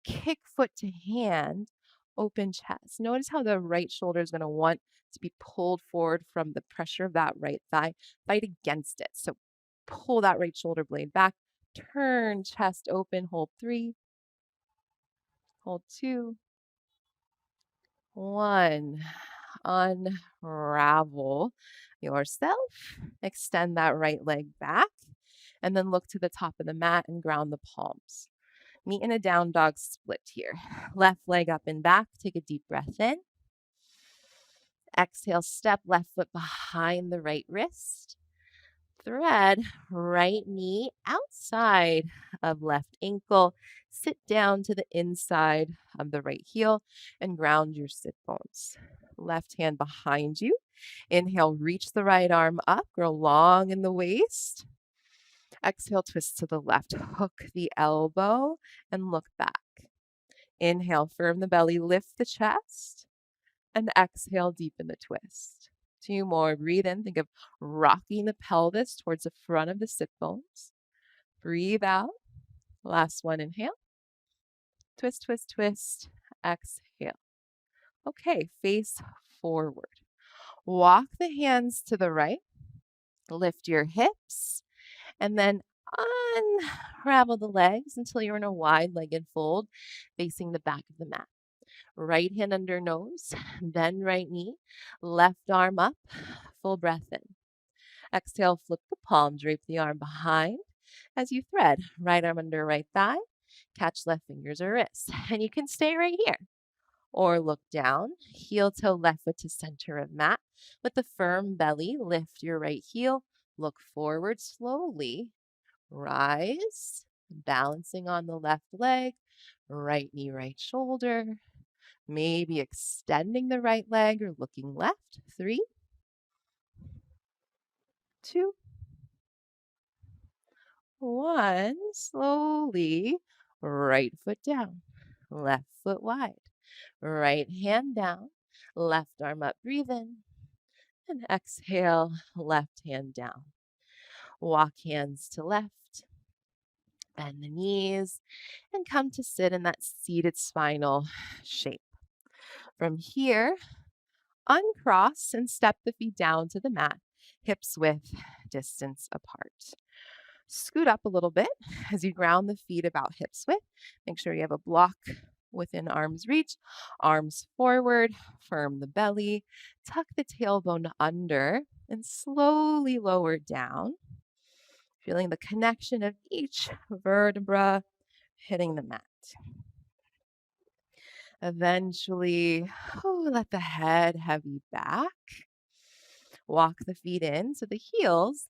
kick foot to hand, open chest. Notice how the right shoulder is going to want to be pulled forward from the pressure of that right thigh. Fight against it. So pull that right shoulder blade back. Turn chest open. Hold 3. Hold 2. 1. Unravel yourself. Extend that right leg back. And then look to the top of the mat and ground the palms. Meet in a down dog split here. Left leg up and back. Take a deep breath in. Exhale, step left foot behind the right wrist. Thread right knee outside of left ankle. Sit down to the inside of the right heel and ground your sit bones. Left hand behind you. Inhale, reach the right arm up, grow long in the waist. Exhale, twist to the left. Hook the elbow and look back. Inhale, firm the belly, lift the chest. And exhale, deepen the twist. 2 more. Breathe in. Think of rocking the pelvis towards the front of the sit bones. Breathe out. Last one. Inhale. Twist, twist, twist. Exhale. Okay, face forward. Walk the hands to the right. Lift your hips. And then unravel the legs until you're in a wide-legged fold facing the back of the mat. Right hand under nose, bend right knee, left arm up, full breath in. Exhale, flip the palm, drape the arm behind as you thread. Right arm under right thigh, catch left fingers or wrists. And you can stay right here. Or look down, heel toe left foot to center of mat. With a firm belly, lift your right heel, look forward slowly. Rise, balancing on the left leg, right knee, right shoulder. Maybe extending the right leg or looking left. 3, 2, 1. Slowly, right foot down, left foot wide, right hand down, left arm up, breathe in, and exhale, left hand down. Walk hands to left, bend the knees, and come to sit in that seated spinal shape. From here, uncross and step the feet down to the mat, hips width distance apart. Scoot up a little bit as you ground the feet about hips width. Make sure you have a block within arm's reach. Arms forward, firm the belly, tuck the tailbone under, and slowly lower down. Feeling the connection of each vertebra hitting the mat. Eventually, let the head heavy back. Walk the feet in so the heels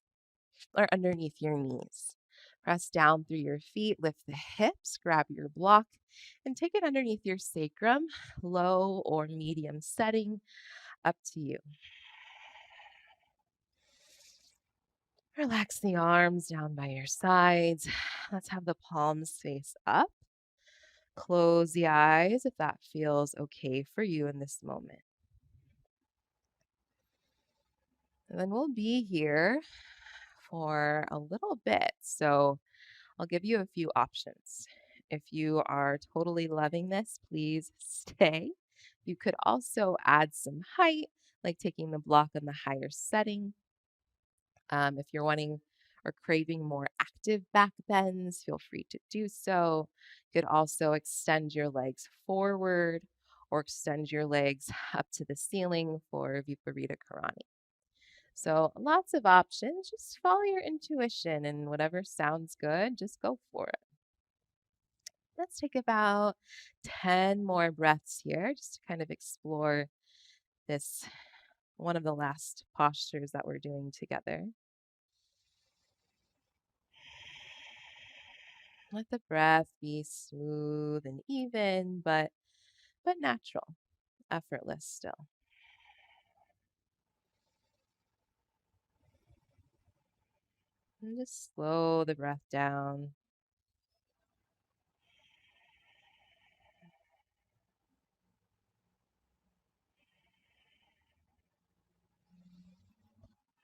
are underneath your knees. Press down through your feet, lift the hips, grab your block, and take it underneath your sacrum, low or medium setting, up to you. Relax the arms down by your sides. Let's have the palms face up. Close the eyes if that feels okay for you in this moment. And then we'll be here for a little bit. So I'll give you a few options. If you are totally loving this, please stay. You could also add some height, like taking the block on the higher setting. If you're wanting or craving more active back bends, feel free to do so. You could also extend your legs forward or extend your legs up to the ceiling for Viparita Karani. So lots of options. Just follow your intuition and whatever sounds good, just go for it. Let's take about 10 more breaths here just to kind of explore this, one of the last postures that we're doing together. Let the breath be smooth and even, but natural, effortless still. And just slow the breath down.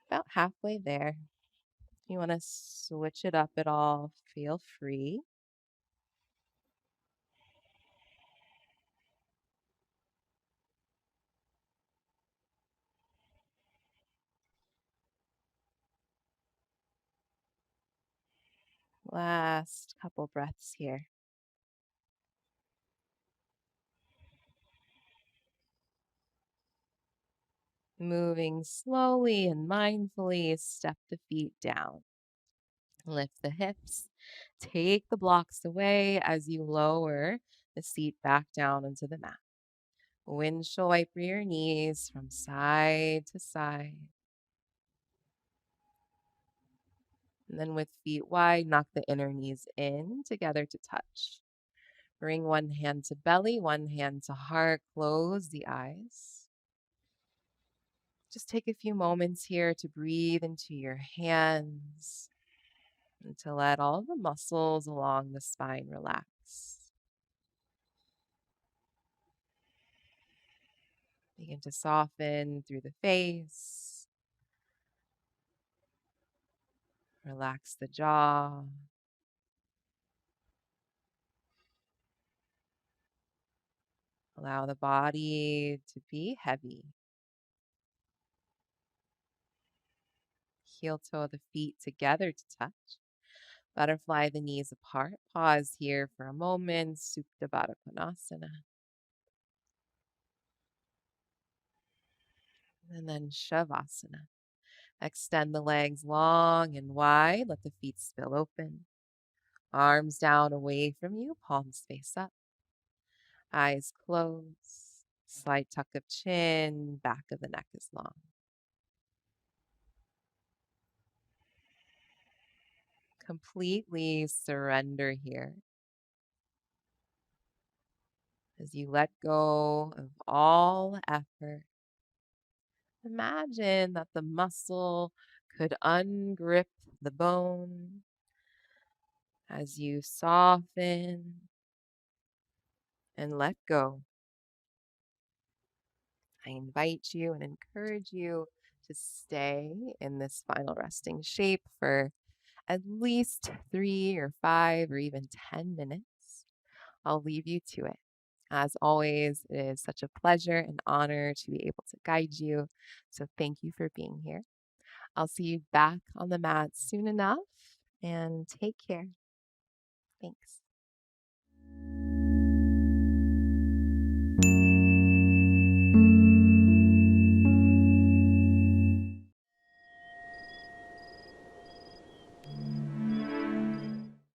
About halfway there. If you want to switch it up at all, feel free. Last couple breaths here. Moving slowly and mindfully, step the feet down. Lift the hips. Take the blocks away as you lower the seat back down into the mat. Windshield wiper your knees from side to side. And then with feet wide, knock the inner knees in together to touch. Bring one hand to belly, one hand to heart. Close the eyes. Just take a few moments here to breathe into your hands and to let all the muscles along the spine relax. Begin to soften through the face. Relax the jaw. Allow the body to be heavy. Heel toe the feet together to touch. Butterfly the knees apart. Pause here for a moment. Supta Baddha Konasana. And then Shavasana. Extend the legs long and wide. Let the feet spill open. Arms down away from you. Palms face up. Eyes closed. Slight tuck of chin. Back of the neck is long. Completely surrender here as you let go of all effort. Imagine that the muscle could ungrip the bone as you soften and let go. I invite you and encourage you to stay in this final resting shape for at least 3 or 5 or even 10 minutes. I'll leave you to it. As always, it is such a pleasure and honor to be able to guide you. So thank you for being here. I'll see you back on the mat soon enough and take care. Thanks.